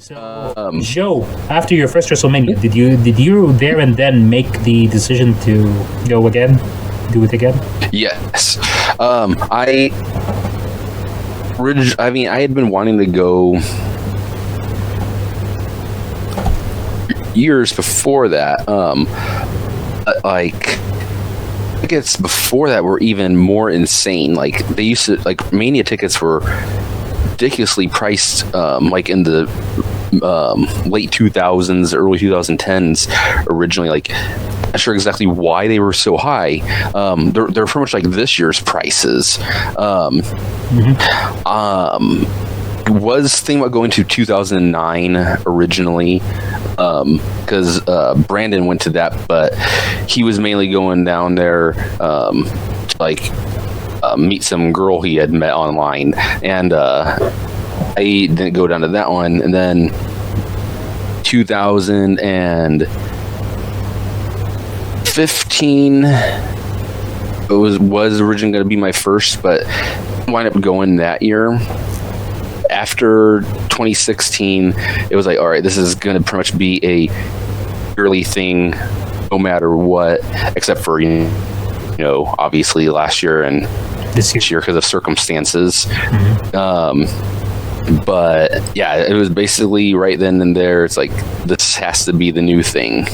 So, Joe, after your first WrestleMania, did you there and then make the decision to go again, do it again? Yes. I had been wanting to go years before that. Tickets before that were even more insane. Like they used to, like Mania tickets were ridiculously priced, like in the late 2000s, early 2010s. Originally, like not sure exactly why they were so high. They're pretty much like this year's prices. Was thinking about going to 2009 originally, because Brandon went to that, but he was mainly going down there to meet some girl he had met online, and I didn't go down to that one. And then 2015 was originally going to be my first, but wound up going that year. After 2016, it was like, all right, this is going to pretty much be a yearly thing, no matter what, except for obviously last year and this year because of circumstances. But yeah, it was basically right then and there. It's like, this has to be the new thing,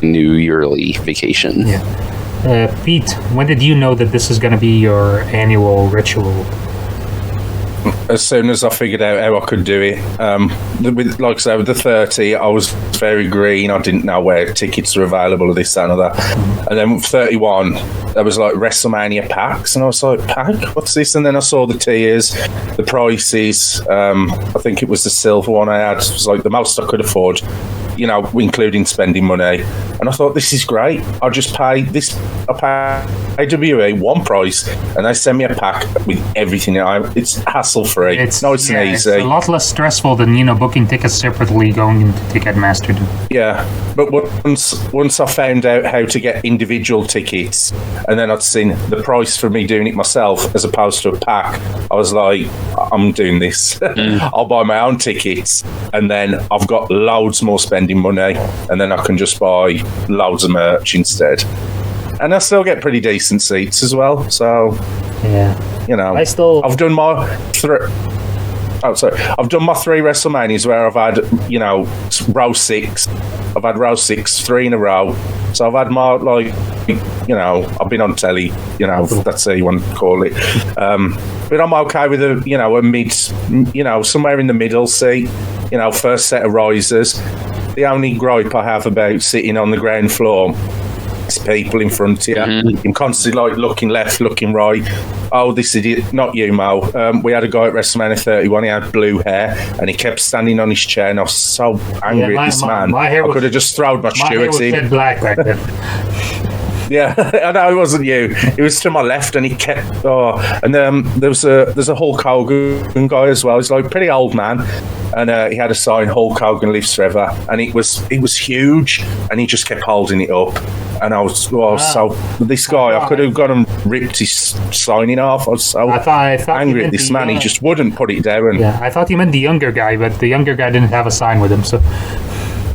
new yearly vacation. Yeah. Pete, when did you know that this is going to be your annual ritual? As soon as I figured out how I could do it. Like I said, with the 30, I was very green. I didn't know where tickets were available or this, that, and that. And then with 31, there was like WrestleMania packs, and I was like, pack? What's this? And then I saw the tiers, the prices. I think it was the silver one I had. It was like the most I could afford, including spending money. And I thought, this is great. I'll just pay this. I pay AWA one price, and they send me a pack with everything. It's hassle-free. It's nice and easy. It's a lot less stressful than booking tickets separately, going into Ticketmaster. Yeah, but once I found out how to get individual tickets, and then I'd seen the price for me doing it myself as opposed to a pack, I was like, I'm doing this. I'll buy my own tickets, and then I've got loads more spending money, and then I can just buy loads of merch instead. And I still get pretty decent seats as well. So, yeah, I've done my I've done my 3 WrestleManias where I've had, row 6. I've had row 6, 3 in a row. So I've had my, I've been on telly, that's how you want to call it. But I'm okay with a mid, somewhere in the middle seat, first set of risers. The only gripe I have about sitting on the ground floor, it's people in front of you. I'm constantly looking left, looking right. Oh, this idiot, not you, Mo. We had a guy at WrestleMania 31. He had blue hair, and he kept standing on his chair. And I was so angry at this man. I could have just thrown my shoe at him. Jet black back then. Yeah, I know it wasn't you. It was to my left, and he kept. And there's a Hulk Hogan guy as well. He's like a pretty old man, and he had a sign, Hulk Hogan lives forever, and it was huge, and he just kept holding it up, and I was so this guy. I could have gone and ripped his signing off. I was so angry at this man. He just wouldn't put it down. Yeah, I thought you meant the younger guy, but the younger guy didn't have a sign with him. So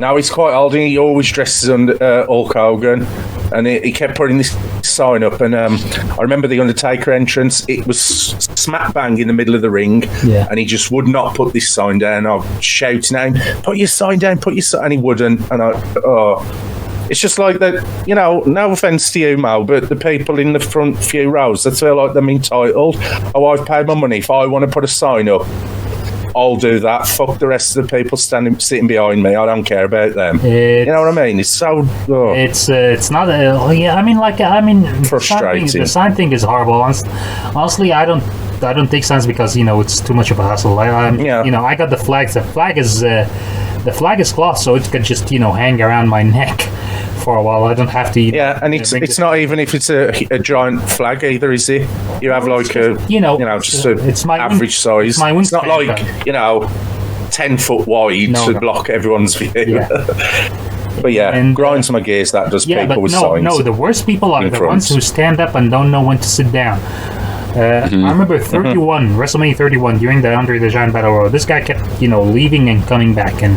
now he's quite old, and he always dresses under Hulk Hogan. And he kept putting this sign up, and I remember the Undertaker entrance. It was smack bang in the middle of the ring, and he just would not put this sign down. I was shouting at him, "Put your sign down! Put your sign!" And he wouldn't. And it's just like that. No offense to you, Mo, but the people in the front few rows, they feel like they're entitled. Oh, I've paid my money. If I want to put a sign up, I'll do that. Fuck the rest of the people sitting behind me. I don't care about them. You know what I mean? It's so. It's not. Frustrating. The sign thing is horrible. Honestly, I don't take signs because it's too much of a hassle. I got the flags. The flag is cloth, so it could just hang around my neck for a while. I don't have to. And it's not even if it's a giant flag either, is it? You have like a just it's my average size. It's not like 10 foot wide to block everyone's view. Yeah. But grinds my gears. That does people with signs. No, the worst people are the ones who stand up and don't know when to sit down. I remember 31, WrestleMania 31, during the Andre the Giant Battle Royal. This guy kept, leaving and coming back, and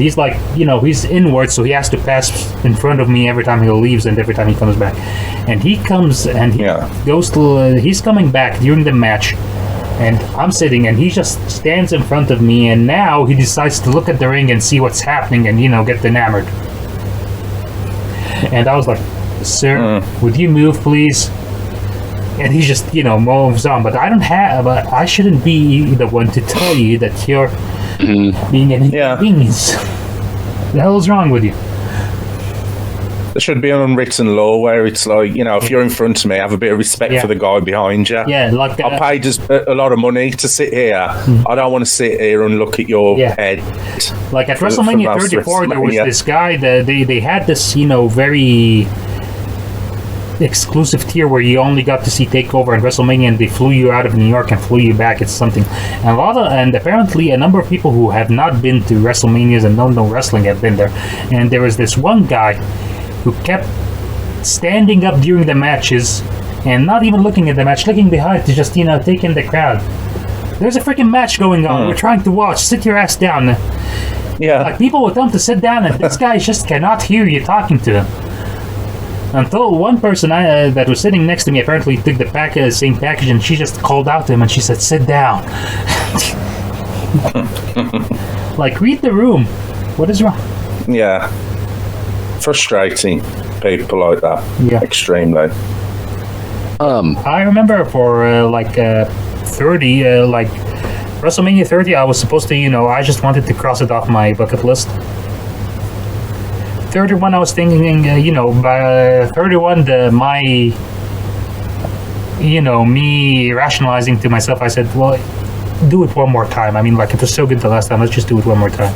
he's like, he's inward, so he has to pass in front of me every time he leaves and every time he comes back. And he comes and he goes to, he's coming back during the match, and I'm sitting, and he just stands in front of me, and now he decides to look at the ring and see what's happening and, get enamored. And I was like, sir, would you move, please? And he just, moves on. But I shouldn't be the one to tell you that you're being an inconvenience. The hell is wrong with you? There should be an unwritten law where it's like, if you're in front of me, have a bit of respect for the guy behind you. Yeah, like I paid a lot of money to sit here. I don't want to sit here and look at your head. Like at WrestleMania 34, there was this guy that they had this, very exclusive tier where you only got to see Takeover and WrestleMania, and they flew you out of New York and flew you back. It's something. And apparently a number of people who have not been to WrestleManias and don't know wrestling have been there. And there was this one guy who kept standing up during the matches and not even looking at the match, looking behind to just, take in the crowd. There's a freaking match going on. We're trying to watch. Sit your ass down. Yeah. Like, people would tell him to sit down, and this guy just cannot hear you talking to him. Until one person that was sitting next to me apparently took the same package, and she just called out to him and she said, "Sit down." Like, read the room. What is wrong? Yeah. Frustrating people like that. Yeah. Extremely. I remember for 30, WrestleMania 30, I was supposed to, I just wanted to cross it off my bucket list. 31, I was thinking, by 31, me rationalizing to myself, I said, well, do it one more time. I mean, it was so good the last time, let's just do it one more time.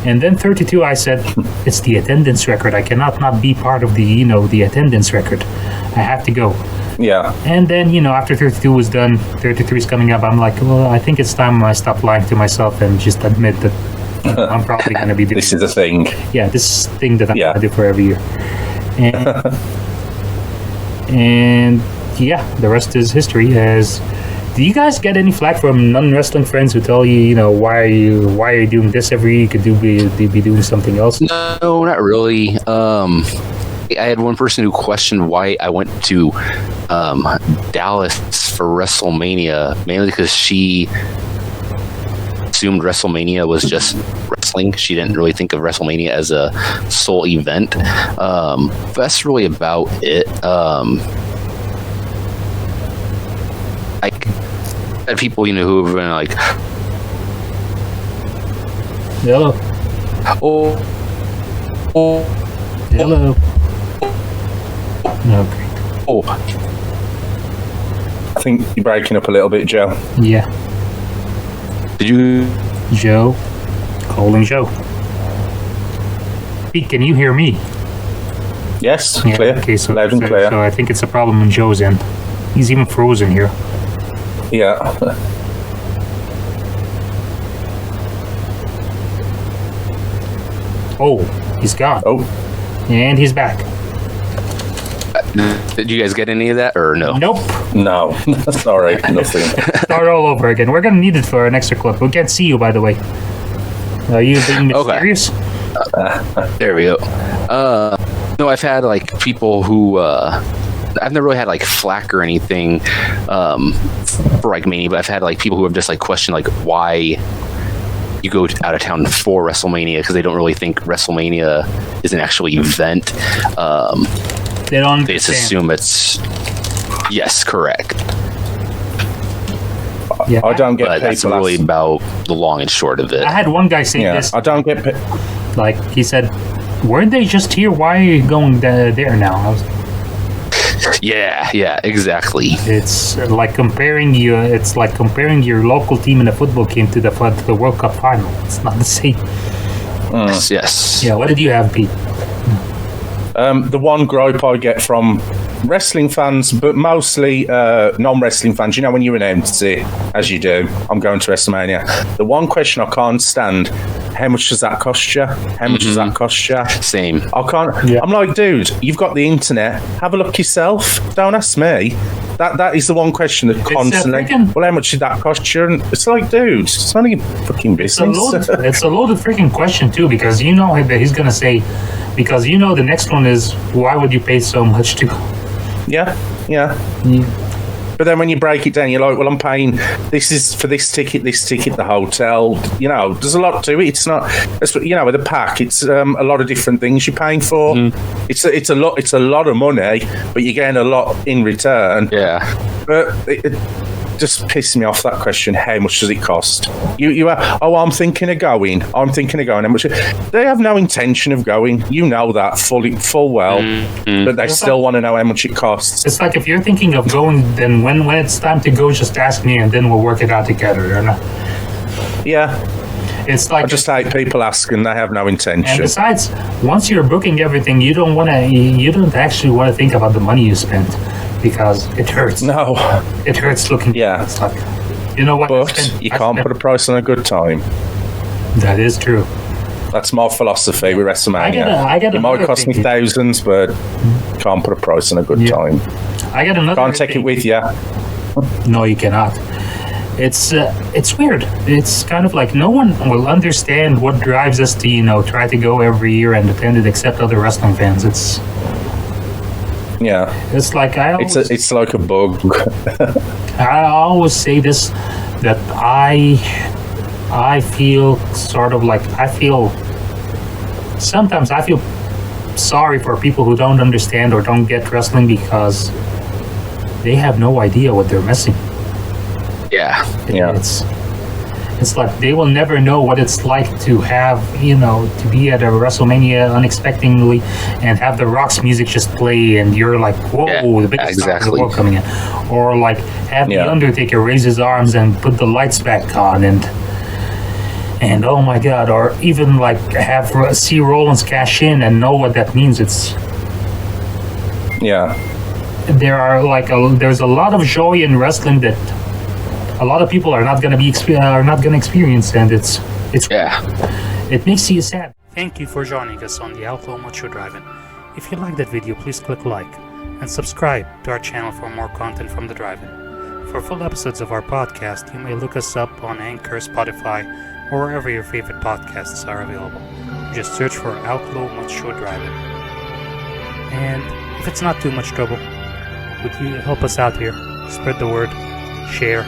And then 32, I said, it's the attendance record. I cannot not be part of the, the attendance record. I have to go. Yeah. And then, after 32 was done, 33 is coming up, I'm like, well, I think it's time I stop lying to myself and just admit that I'm probably going to be doing this is a thing. Yeah, this thing that I'm going to do for every year. And the rest is history. Do you guys get any flack from non-wrestling friends who tell you, why are you doing this every year? You could be doing something else? No, not really. I had one person who questioned why I went to Dallas for WrestleMania, mainly because she assumed WrestleMania was just wrestling. She didn't really think of WrestleMania as a sole event. That's really about it. I had people, who have been like, hello. Hello. Okay. I think you're breaking up a little bit, Joe. Yeah. Did you? Joe. Calling Joe. Pete, can you hear me? Yes, clear. Okay, so loud and clear. So I think it's a problem on Joe's end. He's even frozen here. Yeah. Oh, he's gone. Oh. And he's back. Did you guys get any of that, or no? Nope. No. Sorry, nothing. Start all over again. We're going to need it for an extra clip. We can't see you, by the way. Are you being mysterious? Okay. There we go. No, I've had, people who... I've never really had flack or anything for Mania, but I've had people who have just questioned why you go out of town for WrestleMania, because they don't really think WrestleMania is an actual event. They just assume it's correct. Yeah, I don't get. But that's really about the long and short of it. I had one guy say this. I don't get. He said, "Weren't they just here? Why are you going there now?" I was. Yeah, exactly. It's like comparing your local team in a football game to the World Cup final. It's not the same. Yes. Yeah. What did you have, Pete? The one gripe I get from wrestling fans, but mostly non-wrestling fans, when you announce it, as you do, I'm going to WrestleMania. The one question I can't stand: how much does that cost you? How much does that cost you? Same. I can't. Yeah. I'm like, dude, you've got the internet. Have a look yourself. Don't ask me. That is the one question that constantly. Well, how much did that cost you? And it's like, dude, it's none of your fucking business. It's a loaded freaking question too, because you know that he's gonna say, because you know the next one is, why would you pay so much to? Yeah. But then when you break it down, you're like, well, I'm paying, this is for this ticket, the hotel. You know, there's a lot to it. It's not, you know, with a pack, it's a lot of different things you're paying for. It's a lot of money, but you're getting a lot in return. Yeah. But it just pisses me off, that question, how much does it cost? I'm thinking of going. How much? They have no intention of going. You know that full well, but they still want to know how much it costs. It's like, if you're thinking of going, then when it's time to go, just ask me and then we'll work it out together. Or not. Yeah. It's like, I just hate people asking, they have no intention. And besides, once you're booking everything, you don't actually want to think about the money you spent, because it hurts. No. It hurts looking. Yeah. It's like, you know what? But you can't put a price on a good time. That is true. That's my philosophy with WrestleMania. It might cost me thousands, but can't put a price on a good time. I got another. Can't take it with you. No, you cannot. It's weird. It's kind of like no one will understand what drives us to try to go every year and attend it, except other wrestling fans. It's like it's like a bug. I always say this, that I feel sort of like, sometimes I feel sorry for people who don't understand or don't get wrestling, because they have no idea what they're missing. Yeah. It's like they will never know what it's like to have, to be at a WrestleMania unexpectedly and have the Rock's music just play, and you're like, whoa, the biggest star in the world coming in. Or like have The Undertaker raise his arms and put the lights back on, and oh my God, or even like have see Rollins cash in and know what that means. There's a lot of joy in wrestling that a lot of people are not going to experience, and it makes you sad. Thank you for joining us on the Outlaw Macho Drive-In. If you like that video, please click like and subscribe to our channel for more content from the Drive-In. For full episodes of our podcast, you may look us up on Anchor, Spotify, or wherever your favorite podcasts are available. Just search for Outlaw Macho Drive-In. And if it's not too much trouble, would you help us out here? Spread the word, share.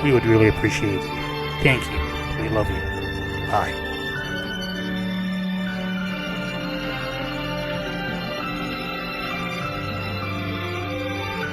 We would really appreciate it. Thank you. We love you. Bye.